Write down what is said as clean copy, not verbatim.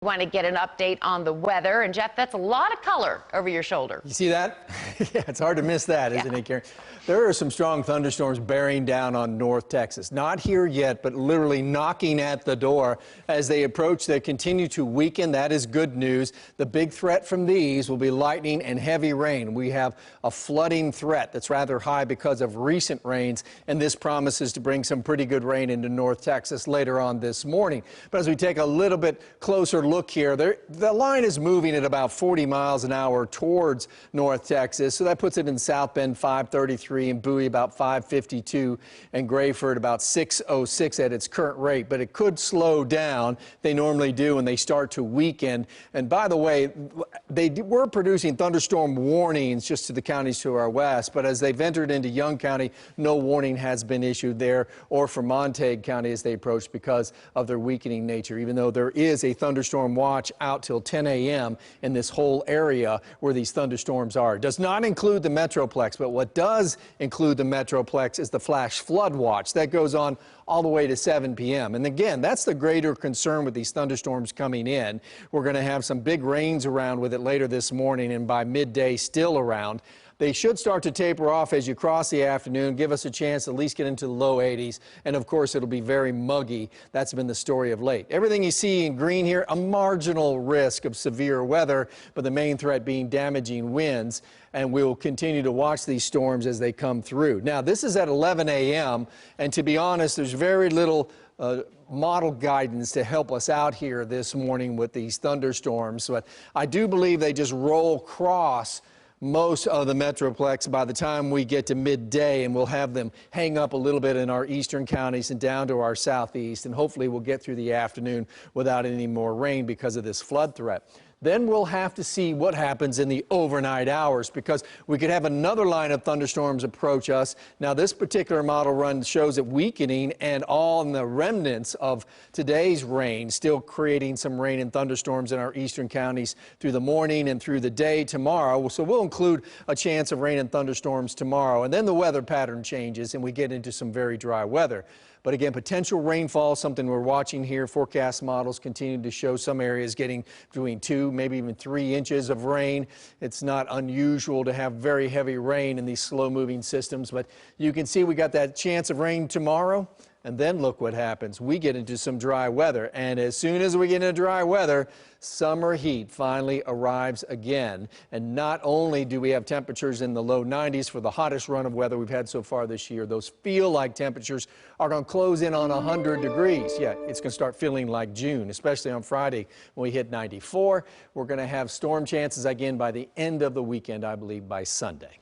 Want to get an update on the weather. And Jeff, that's a lot of color over your shoulder. You see that? Yeah, it's hard to miss that, isn't it, Karen? There are some strong thunderstorms bearing down on North Texas. Not here yet, but literally knocking at the door. As they approach, they continue to weaken. That is good news. The big threat from these will be lightning and heavy rain. We have a flooding threat that's rather high because of recent rains, and this promises to bring some pretty good rain into North Texas later on this morning. But as we take a little bit closer look here, the line is moving at about 40 miles an hour towards North Texas, so that puts it in South Bend 533 and Bowie about 552 and Grayford about 606 at its current rate. But it could slow down. They normally do when they start to weaken. And by the way, they were producing thunderstorm warnings just to the counties to our west, but as they've entered into Young County, no warning has been issued there or for Montague County as they approach because of their weakening nature, even though there is a thunderstorm watch out till 10 a.m. in this whole area where these thunderstorms are. It does not include the Metroplex, but what does include the Metroplex is the flash flood watch. That goes on all the way to 7 p.m. And again, that's the greater concern with these thunderstorms coming in. We're going to have some big rains around with it later this morning and by midday still around. They should start to taper off as you cross the afternoon, give us a chance to at least get into the low 80s. And of course, it'll be very muggy. That's been the story of late. Everything you see in green here, a marginal risk of severe weather, but the main threat being damaging winds. And we'll continue to watch these storms as they come through. Now, this is at 11 a.m. And to be honest, there's very little model guidance to help us out here this morning with these thunderstorms. But I do believe they just roll across most of the Metroplex by the time we get to midday, and we'll have them hang up a little bit in our eastern counties and down to our southeast, and hopefully we'll get through the afternoon without any more rain because of this flood threat. Then we'll have to see what happens in the overnight hours because we could have another line of thunderstorms approach us. Now, this particular model run shows it weakening and all in the remnants of today's rain, still creating some rain and thunderstorms in our eastern counties through the morning and through the day tomorrow. So we'll include a chance of rain and thunderstorms tomorrow. And then the weather pattern changes and we get into some very dry weather. But again, potential rainfall, something we're watching here. Forecast models continue to show some areas getting between 2, maybe even 3 inches of rain. It's not unusual to have very heavy rain in these slow-moving systems, but you can see we got that chance of rain tomorrow. And then look what happens. We get into some dry weather. And as soon as we get into dry weather, summer heat finally arrives again. And not only do we have temperatures in the low 90s for the hottest run of weather we've had so far this year, those feel-like temperatures are going to close in on 100 degrees. Yeah, it's going to start feeling like June, especially on Friday when we hit 94. We're going to have storm chances again by the end of the weekend, I believe, by Sunday.